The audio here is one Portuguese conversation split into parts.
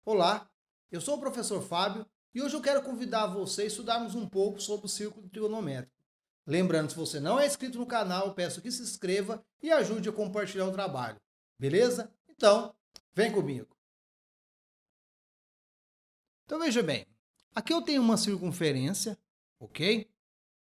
Olá, eu sou o professor Fábio e hoje eu quero convidar você a estudarmos um pouco sobre o círculo trigonométrico. Lembrando, se você não é inscrito no canal, peço que se inscreva e ajude a compartilhar o trabalho. Beleza? Então, vem comigo. Então veja bem, aqui eu tenho uma circunferência, ok?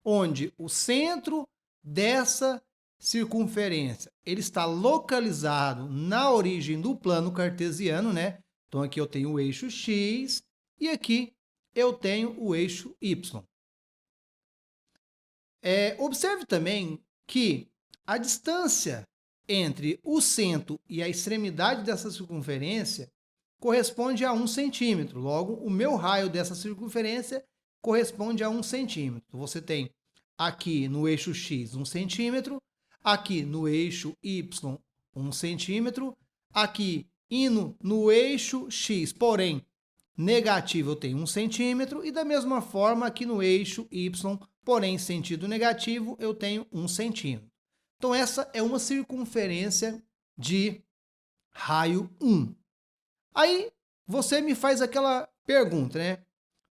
Onde o centro dessa circunferência ele está localizado na origem do plano cartesiano, né? Então aqui eu tenho o eixo X e aqui eu tenho o eixo Y. Observe também que a distância entre o centro e a extremidade dessa circunferência corresponde a 1 centímetro. Logo, o meu raio dessa circunferência corresponde a 1 centímetro. Você tem aqui no eixo X 1 centímetro, aqui no eixo Y 1 centímetro, aqui indo no eixo X, porém negativo, eu tenho 1 centímetro, e da mesma forma aqui no eixo Y, porém sentido negativo, eu tenho 1 centímetro. Então essa é uma circunferência de raio 1. Aí você me faz aquela pergunta, né?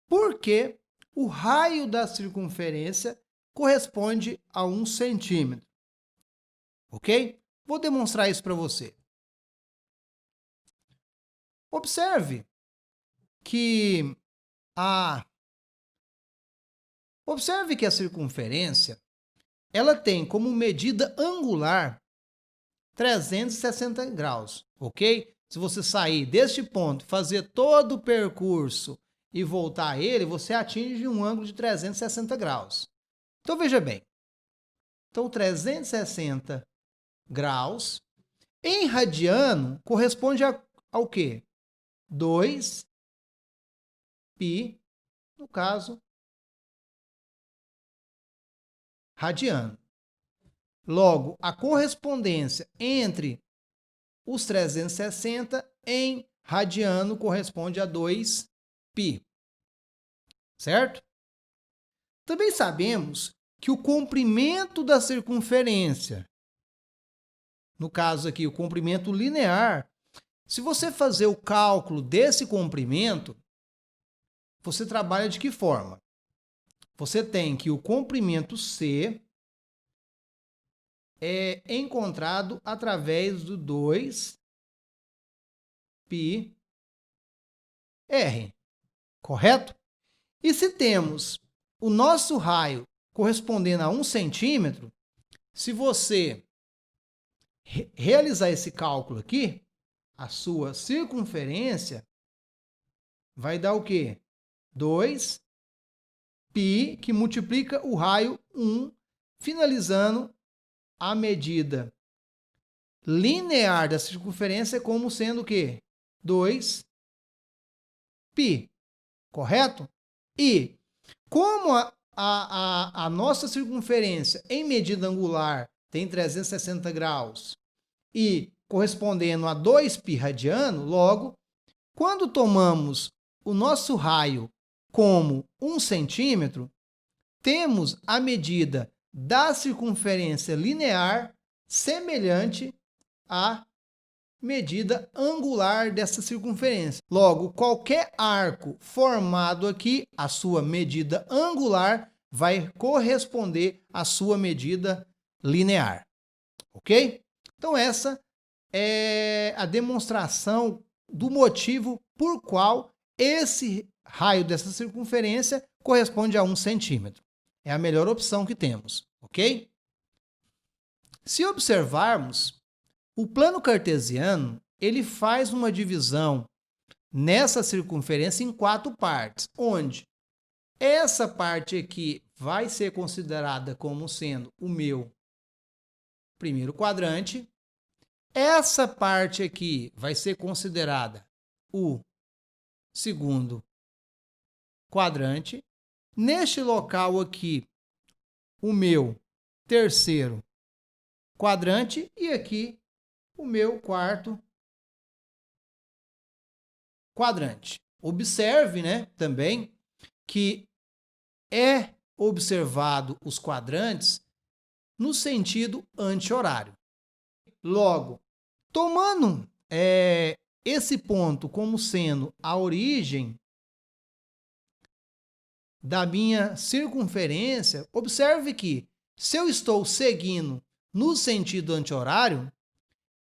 Por que o raio da circunferência corresponde a 1 centímetro? Ok? Vou demonstrar isso para você. Observe que a circunferência ela tem como medida angular 360 graus, ok? Se você sair deste ponto, fazer todo o percurso e voltar a ele, você atinge um ângulo de 360 graus. Então, veja bem. Então, 360 graus em radiano corresponde ao quê? 2 π, no caso, radiano. Logo, a correspondência entre os 360 em radiano corresponde a 2 π. Certo? Também sabemos que o comprimento da circunferência, no caso aqui, o comprimento linear, se você fazer o cálculo desse comprimento, você trabalha de que forma? Você tem que o comprimento C é encontrado através do 2 πr, correto? E se temos o nosso raio correspondendo a 1 centímetro, se você realizar esse cálculo aqui, a sua circunferência vai dar o quê? 2 π, que multiplica o raio 1, finalizando a medida linear da circunferência como sendo o quê? 2 π, correto? E como a nossa circunferência em medida angular tem 360 graus e correspondendo a 2 π radiano, logo, quando tomamos o nosso raio como 1 centímetro, temos a medida da circunferência linear semelhante à medida angular dessa circunferência. Logo, qualquer arco formado aqui, a sua medida angular vai corresponder à sua medida linear. Ok? Então, essa é a demonstração do motivo por qual esse raio dessa circunferência corresponde a 1 centímetro. É a melhor opção que temos, ok? Se observarmos, o plano cartesiano ele faz uma divisão nessa circunferência em 4 partes, onde essa parte aqui vai ser considerada como sendo o meu primeiro quadrante, essa parte aqui vai ser considerada o segundo quadrante, neste local aqui, o meu terceiro quadrante e aqui o meu quarto quadrante. Observe, né, também que é observado os quadrantes no sentido anti-horário. Logo, tomando esse ponto como sendo a origem da minha circunferência, observe que se eu estou seguindo no sentido anti-horário,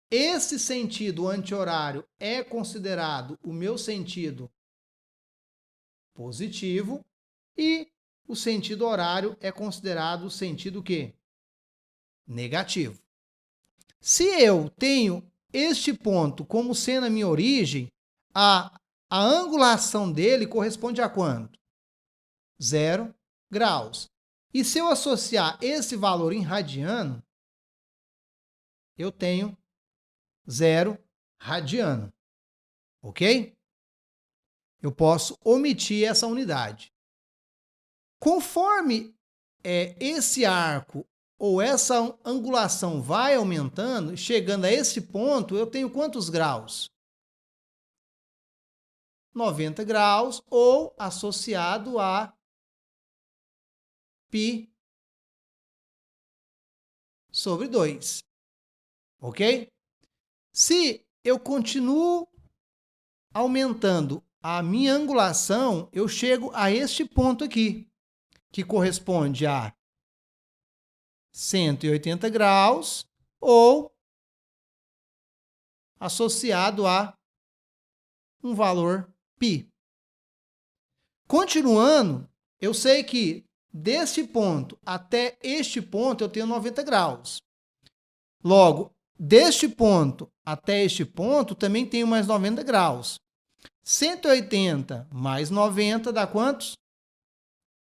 esse sentido anti-horário é considerado o meu sentido positivo e o sentido horário é considerado o sentido o quê? Negativo. Se eu tenho este ponto como sendo a minha origem, a angulação dele corresponde a quanto? 0 graus. E se eu associar esse valor em radiano, eu tenho 0 radiano. Ok? Eu posso omitir essa unidade. Conforme esse arco ou essa angulação vai aumentando, chegando a esse ponto, eu tenho quantos graus? 90 graus ou associado a π sobre 2. Ok? Se eu continuo aumentando a minha angulação, eu chego a este ponto aqui, que corresponde a 180 graus ou associado a um valor π. Continuando, eu sei que deste ponto até este ponto eu tenho 90 graus. Logo, deste ponto até este ponto também tenho mais 90 graus. 180 mais 90 dá quantos?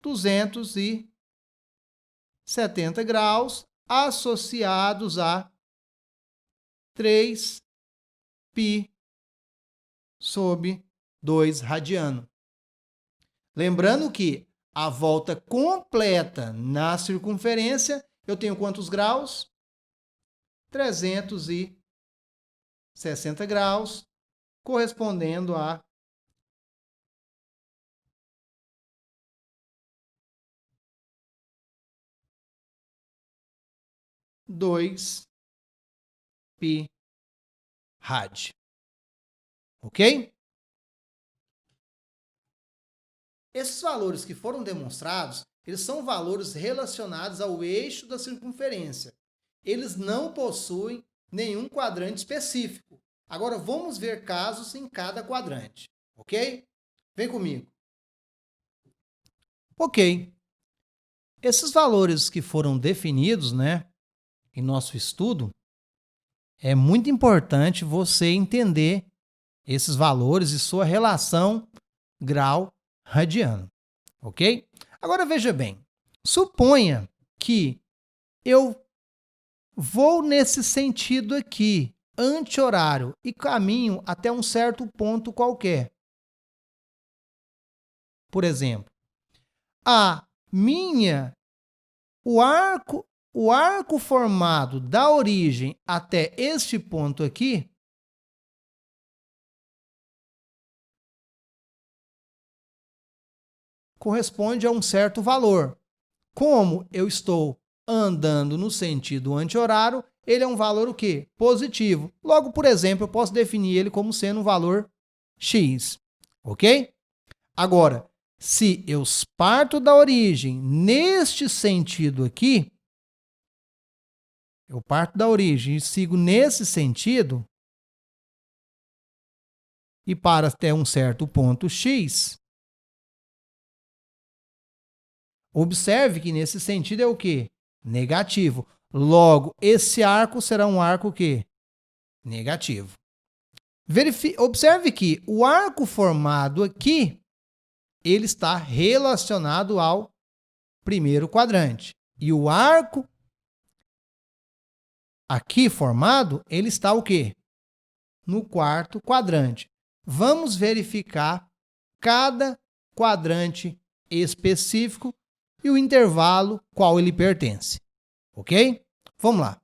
270 graus associados a 3 π sobre 2 radiano. Lembrando que a volta completa na circunferência, eu tenho quantos graus? 360 graus, correspondendo a 2 π rad. Ok? Esses valores que foram demonstrados, eles são valores relacionados ao eixo da circunferência. Eles não possuem nenhum quadrante específico. Agora, vamos ver casos em cada quadrante, ok? Vem comigo. Ok. Esses valores que foram definidos, em nosso estudo, é muito importante você entender esses valores e sua relação grau-radiano, ok? Agora, veja bem, suponha que eu vou nesse sentido aqui, anti-horário, e caminho até um certo ponto qualquer. Por exemplo, o arco formado da origem até este ponto aqui corresponde a um certo valor. Como eu estou andando no sentido anti-horário, ele é um valor o quê? Positivo. Logo, por exemplo, eu posso definir ele como sendo um valor x, ok? Agora, se eu parto da origem neste sentido aqui, eu parto da origem e sigo nesse sentido, e para até um certo ponto x, observe que nesse sentido é o quê? Negativo. Logo, esse arco será um arco o quê? Negativo. Observe que o arco formado aqui, ele está relacionado ao primeiro quadrante. E o arco aqui formado, ele está o quê? No quarto quadrante. Vamos verificar cada quadrante específico e o intervalo qual ele pertence. Ok? Vamos lá.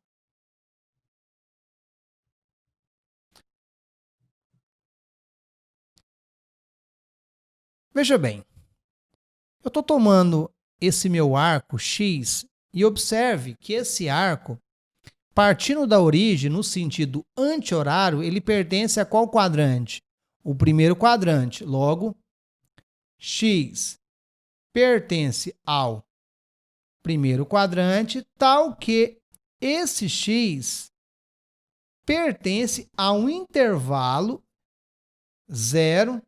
Veja bem, eu estou tomando esse meu arco X e observe que esse arco partindo da origem no sentido anti-horário, ele pertence a qual quadrante? O primeiro quadrante. Logo, x pertence ao primeiro quadrante, tal que esse x pertence a um intervalo 0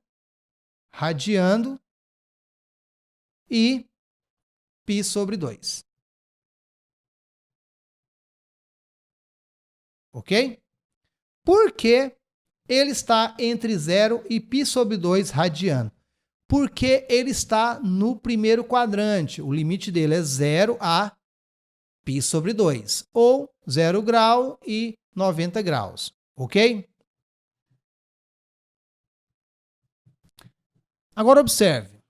radiando e π sobre 2. Ok? Por que ele está entre 0 e π sobre 2 radiando? Porque ele está no primeiro quadrante. O limite dele é 0 a π sobre 2, ou 0 grau e 90 graus. Ok? Agora observe.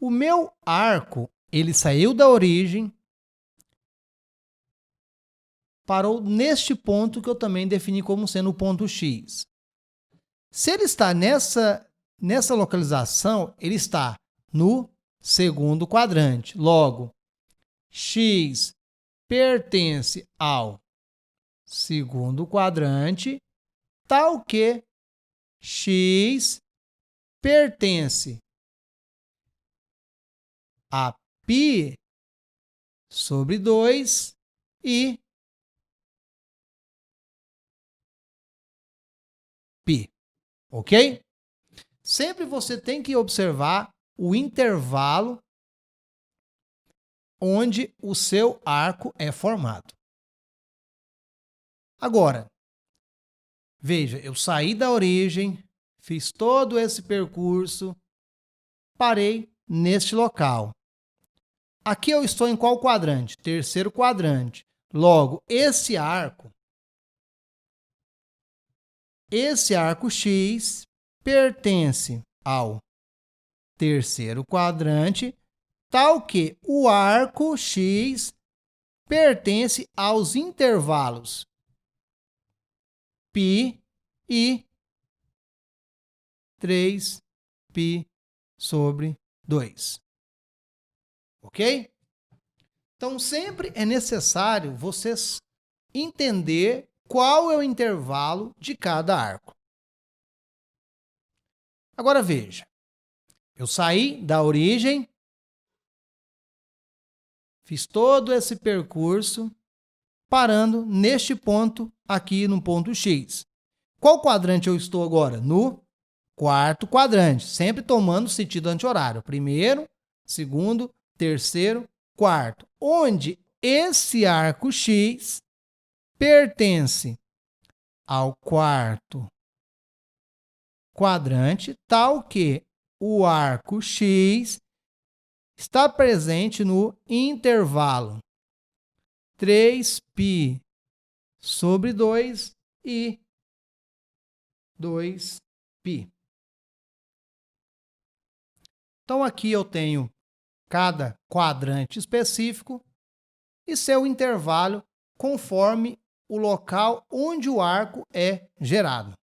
O meu arco, ele saiu da origem, parou neste ponto que eu também defini como sendo o ponto X. Se ele está nessa localização, ele está no segundo quadrante. Logo, X pertence ao segundo quadrante, tal que X pertence a π sobre 2 e π. Ok? Sempre você tem que observar o intervalo onde o seu arco é formado. Agora, veja, eu saí da origem, fiz todo esse percurso, parei neste local. Aqui eu estou em qual quadrante? Terceiro quadrante. Logo, esse arco X pertence ao terceiro quadrante, tal que o arco X pertence aos intervalos π e 3π sobre 2. Ok? Então, sempre é necessário vocês entender qual é o intervalo de cada arco. Agora veja, eu saí da origem, fiz todo esse percurso, parando neste ponto aqui no ponto X. Qual quadrante eu estou agora? No quarto quadrante, sempre tomando sentido anti-horário. Primeiro, segundo, terceiro, quarto. Onde esse arco X pertence ao quarto quadrante, tal que o arco X está presente no intervalo 3π sobre 2 e 2π. Então, aqui eu tenho cada quadrante específico e seu intervalo conforme o local onde o arco é gerado.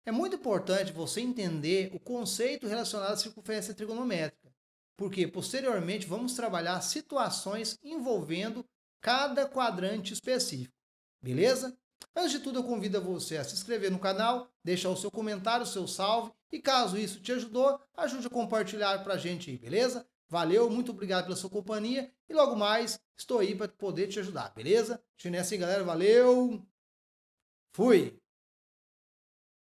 É muito importante você entender o conceito relacionado à circunferência trigonométrica, porque posteriormente vamos trabalhar situações envolvendo cada quadrante específico, beleza? Antes de tudo, eu convido você a se inscrever no canal, deixar o seu comentário, o seu salve, e caso isso te ajudou, ajude a compartilhar pra gente aí, beleza? Valeu, muito obrigado pela sua companhia, e logo mais estou aí para poder te ajudar, beleza? Deixa eu ir nessa aí, galera, valeu, fui!